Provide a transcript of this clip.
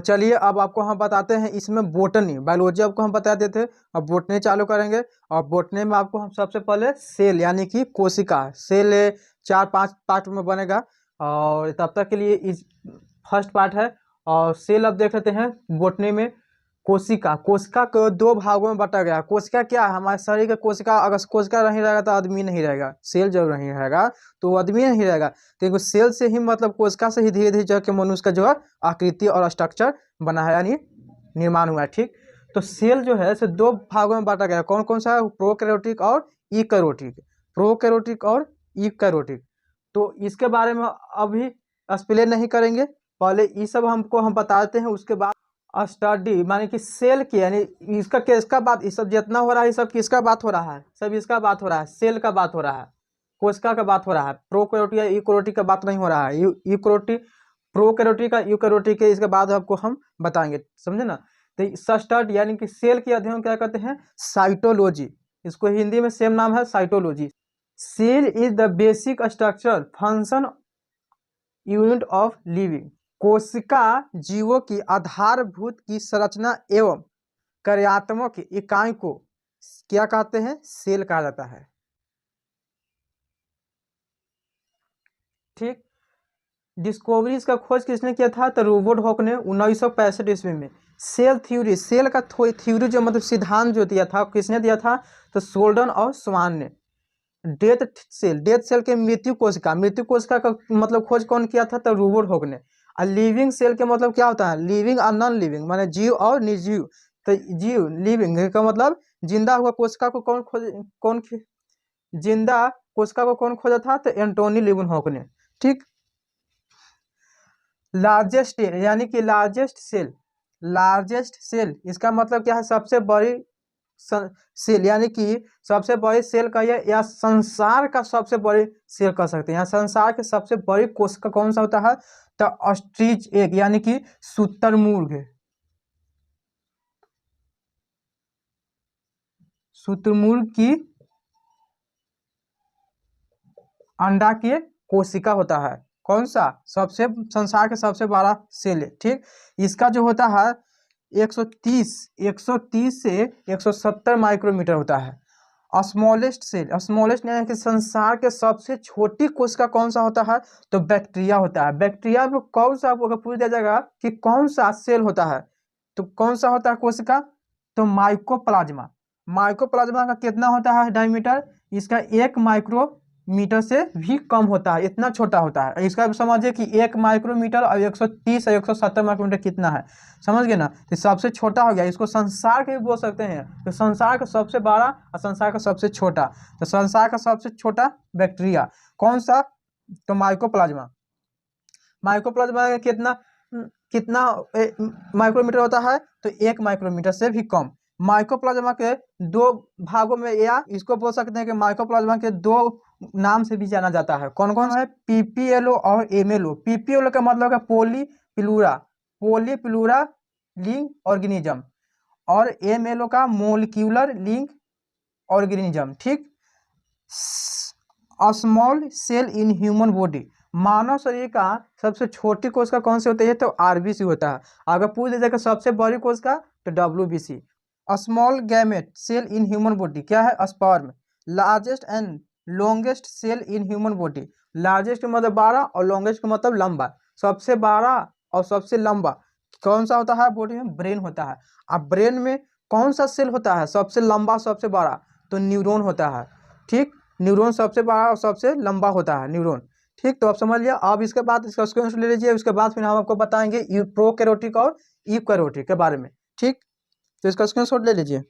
चलिए अब आपको हम बताते हैं इसमें बोटनी, बायोलॉजी आपको हम बता देते, अब बोटनी चालू करेंगे। और बोटनी में आपको हम सबसे पहले सेल यानी कि कोशिका, सेल 4-5 पार्ट में बनेगा, और तब तक के लिए इस फर्स्ट पार्ट है। और सेल अब देख लेते हैं बोटनी में। कोशिका, कोशिका को 2 भागों में बांटा गया है। कोशिका क्या है? हमारे शरीर का कोशिका, अगर कोशिका नहीं रहेगा तो आदमी नहीं रहेगा, सेल जब नहीं रहेगा तो वो आदमी नहीं रहेगा, क्योंकि सेल से ही मतलब कोशिका से ही धीरे धीरे जो है कि मनुष्य का जो है आकृति और स्ट्रक्चर बना है, यानी निर्माण हुआ है। ठीक, तो सेल जो है इसे 2 भागों में बांटा गया है। कौन कौन सा है? प्रोकैरियोटिक और यूकैरियोटिक, प्रोकैरियोटिक और यूकैरियोटिक। तो इसके बारे में अभी एक्सप्लेन नहीं करेंगे, पहले ये सब हम बताते हैं, उसके बाद स्टडी माने कि सेल की, यानी इसका किसका बात, ये सब जितना हो रहा है ये सब किसका बात हो रहा है? सब इसका बात हो रहा है, सेल का बात हो रहा है, कोशिका का बात हो रहा है। प्रोकैरियोटिक या यूकैरियोटिक का बात नहीं हो रहा है। यूकैरियोटिक, प्रोकैरियोटिक का, यूकैरियोटिक के इसके बाद आपको हम बताएंगे, समझे ना। तो स्टडी यानी कि सेल के अध्ययन क्या कहते हैं? साइटोलॉजी, इसको हिंदी में सेम नाम है cytology. Cell is the basic structure function unit of living. कोशिका जीवों की आधारभूत की संरचना एवं कार्यात्मक इकाई को क्या कहते हैं? सेल कहा जाता है। ठीक, डिस्कवरी, इसका खोज किसने किया था? तो रॉबर्ट हॉक ने 1965 ईस्वी में। सेल थ्योरी, सेल का थ्योरी जो मतलब सिद्धांत जो दिया था, किसने दिया था? तो सोल्डन और स्वान ने। डेथ सेल, डेथ सेल के मृत्यु कोशिका, मृत्यु कोशिका का मतलब खोज कौन किया था? तो रॉबर्ट हॉक ने। और लिविंग सेल के मतलब क्या होता है? लिविंग और नॉन लिविंग, माने जीव और निर्जीव। तो जीव, लिविंग का मतलब जिंदा हुआ कोशिका को जिंदा कोशिका को कौन खोजा था? तो एंटोनी लीवनहॉक ने। ठीक, लार्जेस्ट यानी कि लार्जेस्ट सेल, लार्जेस्ट सेल इसका मतलब क्या है? सबसे बड़ी सेल, यानी कि सबसे बड़ी सेल कहिए या संसार का सबसे बड़ी सेल कह सकते हैं। यहाँ संसार के सबसे बड़ी कोशिका कौन सा होता है? तो ऑस्ट्रिच एग, यानी कि शुतुरमुर्ग, शुतुरमुर्ग की अंडा के कोशिका होता है। कौन सा? सबसे संसार के सबसे बड़ा सेल है। ठीक, इसका जो होता है 130 से 170 माइक्रोमीटर होता है। स्मॉलेस्ट सेल, स्मॉलेस्ट यानी कि संसार के सबसे छोटी कोशिका कौन सा होता है? तो बैक्टीरिया होता है। बैक्टीरिया में कौन सा, आपको पूछ दिया जाएगा कि कौन सा सेल होता है, तो कौन सा होता है कोशिका? तो माइकोप्लाज्मा। माइकोप्लाज्मा का कितना होता है डायमीटर? इसका 1 माइक्रोमीटर से भी कम होता है, इतना छोटा होता है। इसका समझिए कि 1 माइक्रोमीटर और 130 और 170 माइक्रोमीटर कितना है, समझ गए ना। तो सबसे छोटा हो गया, इसको संसार के भी बोल सकते हैं। तो संसार का सबसे बड़ा और संसार का सबसे छोटा, तो संसार का सबसे छोटा बैक्टीरिया कौन सा? तो माइकोप्लाज्मा। माइकोप्लाज्मा का कितना कितना माइक्रोमीटर होता है? तो 1 माइक्रोमीटर से भी कम। माइकोप्लाज्मा के 2 भागों में, या इसको बोल सकते हैं कि माइकोप्लाज्मा के 2 नाम से भी जाना जाता है। कौन कौन है? पीपीएलओ और एमएलओ। पीपीएलओ का मतलब है पॉलीप्लूरा, पॉलीप्लूरा लिंक ऑर्गेनिज्म, और एमएलओ का मोलिक्यूलर लिंक ऑर्गेनिज्म। ठीक, small cell in human body, मानव शरीर का सबसे छोटी कोशिका कौन सी होती है? तो आरबीसी होता है। अगर पूछ दिया जाएगा सबसे बड़ी कोशिका, तो WBC. Small gamete cell in human body क्या है? Sperm. Largest and longest cell in human body, largest का मतलब 12 और लॉन्गेस्ट का मतलब लंबा। सबसे बड़ा और सबसे लंबा कौन सा होता है बॉडी में? ब्रेन होता है। अब ब्रेन में कौन सा सेल होता है सबसे लंबा सबसे बड़ा? तो न्यूरॉन होता है। ठीक, न्यूरॉन सबसे बड़ा और सबसे लंबा होता है, न्यूरॉन। ठीक, तो आप समझ लिया। अब इसके बाद इसका स्क्रीनशॉट ले लीजिए, उसके बाद फिर हम आपको बताएंगे प्रोकैरियोटिक और यूकैरियोटिक के बारे में। ठीक, तो इसका स्क्रीनशॉट ले लीजिए।